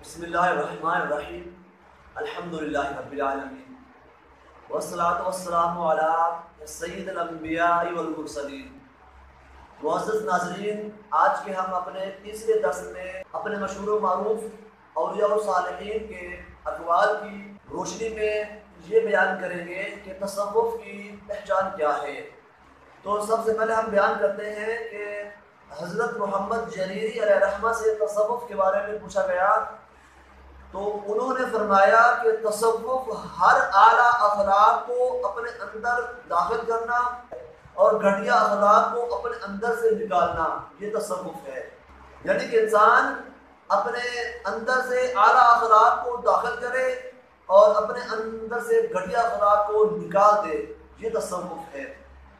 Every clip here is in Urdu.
بسم اللہ الرحمن الرحیم الحمدللہ رب العالمین والصلاة والسلام علی سید الانبیاء والمرسلین۔ معزز ناظرین، آج کے ہم اپنے تیسرے درس میں اپنے مشہور و معروف اولیاء و صالحین کے اقوال کی روشنی میں یہ بیان کریں گے کہ تصوف کی پہچان کیا ہے۔ تو سب سے پہلے ہم بیان کرتے ہیں کہ حضرت محمد جریری علیہ رحمہ سے تصوف کے بارے میں پوچھا گیا تو انہوں نے فرمایا کہ تصوف ہر اعلیٰ اخلاق کو اپنے اندر داخل کرنا اور گھٹیا اخلاق کو اپنے اندر سے نکالنا، یہ تصوف ہے۔ یعنی کہ انسان اپنے اندر سے اعلیٰ اخلاق کو داخل کرے اور اپنے اندر سے گھٹیا اخلاق کو نکال دے، یہ تصوف ہے۔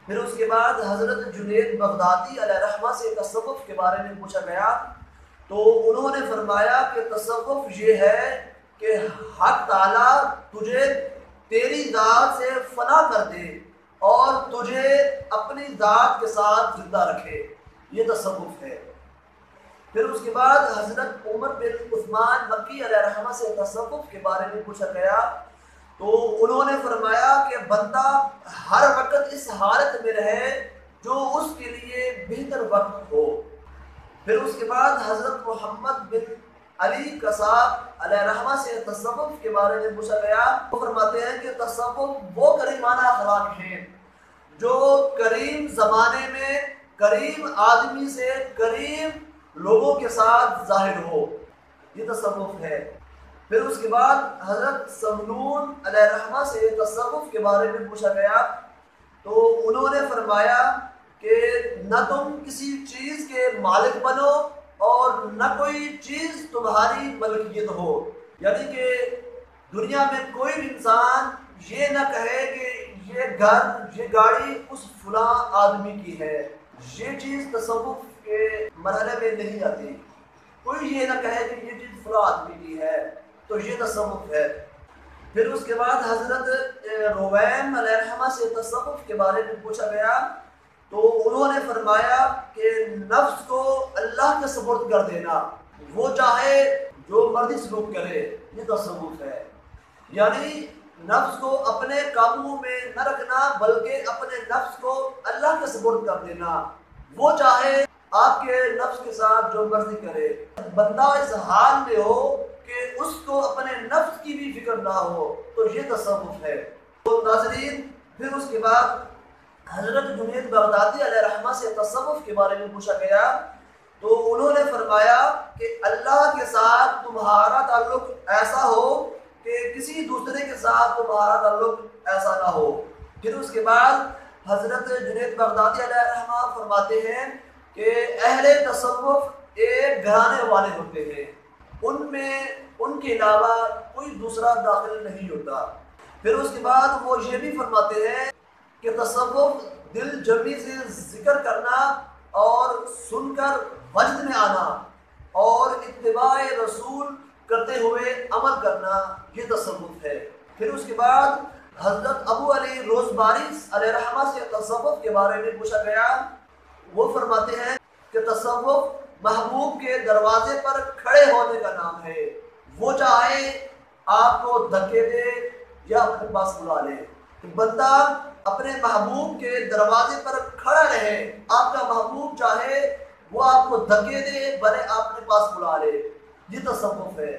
پھر اس کے بعد حضرت جنید بغدادی علیہ رحمہ سے تصوف کے بارے میں پوچھا گیا تو انہوں نے فرمایا کہ تصوف یہ ہے کہ حق تعالیٰ تجھے تیری ذات سے فنا کر دے اور تجھے اپنی ذات کے ساتھ زندہ رکھے، یہ تصوف ہے۔ پھر اس کے بعد حضرت عمر بن عثمان مکی علیہ رحمہ سے تصوف کے بارے میں پوچھا گیا تو انہوں نے فرمایا کہ بندہ ہر وقت اس حالت میں رہے جو اس کے لیے بہتر وقت ہو۔ پھر اس کے بعد حضرت محمد بن علی قصاب علیہ رحمہ سے تصوف کے بارے میں پوچھا گیا، وہ فرماتے ہیں کہ تصوف وہ کریمانہ اخلاق ہیں جو کریم زمانے میں کریم آدمی سے کریم لوگوں کے ساتھ ظاہر ہو، یہ تصوف ہے۔ پھر اس کے بعد حضرت سمنون علیہ رحمہ سے تصوف کے بارے میں پوچھا گیا تو انہوں نے فرمایا کہ نہ تم کسی چیز کے مالک بنو اور نہ کوئی چیز تمہاری ملکیت ہو، یعنی کہ دنیا میں کوئی بھی انسان یہ نہ کہے کہ یہ گھر یہ گاڑی اس فلاں آدمی کی ہے، یہ چیز تصوف کے مرحلے میں نہیں آتی۔ کوئی یہ نہ کہے کہ یہ چیز فلاں آدمی کی ہے، تو یہ تصوف ہے۔ پھر اس کے بعد حضرت رویم علیہ رحمہ سے تصوف کے بارے میں پوچھا گیا تو انہوں نے فرمایا کہ نفس کو اللہ کے سپرد کر دینا، وہ چاہے جو مرضی سلوک کرے، یہ تصوف ہے۔ یعنی نفس کو اپنے قابو میں نہ رکھنا بلکہ اپنے نفس کو اللہ کے سپرد کر دینا، وہ چاہے آپ کے نفس کے ساتھ جو مرضی کرے۔ بندہ اس حال میں ہو کہ اس کو اپنے نفس کی بھی فکر نہ ہو، تو یہ تصوف ہے۔ تو ناظرین، پھر اس کے بعد حضرت جنید بغدادی علیہ رحمہ سے تصوف کے بارے میں پوچھا گیا تو انہوں نے فرمایا کہ اللہ کے ساتھ تمہارا تعلق ایسا ہو کہ کسی دوسرے کے ساتھ تمہارا تعلق ایسا نہ ہو۔ پھر اس کے بعد حضرت جنید بغدادی علیہ رحمہ فرماتے ہیں کہ اہل تصوف ایک گھرانے والے ہوتے ہیں، ان میں ان کے علاوہ کوئی دوسرا داخل نہیں ہوتا۔ پھر اس کے بعد وہ یہ بھی فرماتے ہیں کہ تصوف دل جمعی سے ذکر کرنا اور سن کر وجد میں آنا اور اتباع رسول کرتے ہوئے عمل کرنا، یہ تصوف ہے۔ پھر اس کے بعد حضرت ابو علی روزباری علیہ رحمہ سے تصوف کے بارے میں پوچھا گیا، وہ فرماتے ہیں کہ تصوف محبوب کے دروازے پر کھڑے ہونے کا نام ہے، وہ چاہے آپ کو دھکے دے یا اپنے پاس بلا لے۔ بندہ اپنے محبوب کے دروازے پر کھڑا رہے، آپ کا محبوب چاہے وہ آپ کو دھکے دے بھلے آپ کے پاس بلا لے، یہ تصوف ہے۔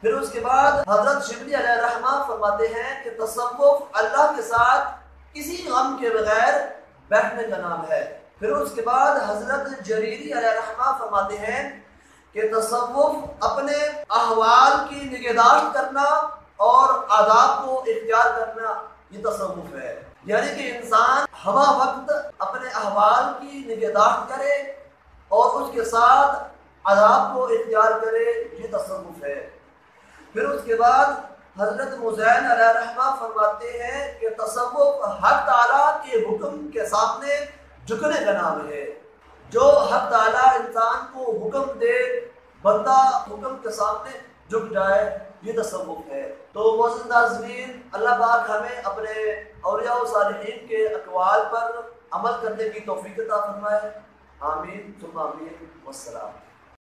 پھر اس کے بعد حضرت شبلی علیہ رحمہ فرماتے ہیں کہ تصوف اللہ کے ساتھ کسی غم کے بغیر بیٹھنے کا نام ہے۔ پھر اس کے بعد حضرت جریری علیہ رحمہ فرماتے ہیں کہ تصوف اپنے احوال کی نگہداشت کرنا اور آداب کو اختیار کرنا، یہ تصوف ہے۔ یعنی کہ انسان ہمہ وقت اپنے احوال کی نگہداشت کرے اور اس کے ساتھ آداب کو اختیار کرے، یہ تصوف ہے۔ پھر اس کے بعد حضرت مزین علیہ رحمہ فرماتے ہیں کہ تصوف حق تعالیٰ کے حکم کے سامنے جھکنے کا نام ہے۔ جو حق تعالیٰ انسان کو حکم دے بندہ حکم کے سامنے جھک جائے، یہ تصوف ہے۔ تو معزز ناظرین، اللہ پاک ہمیں اپنے اولیاء و صالحین کے اقوال پر عمل کرنے کی توفیق عطا فرمائے، آمین ثم آمین، والسلام۔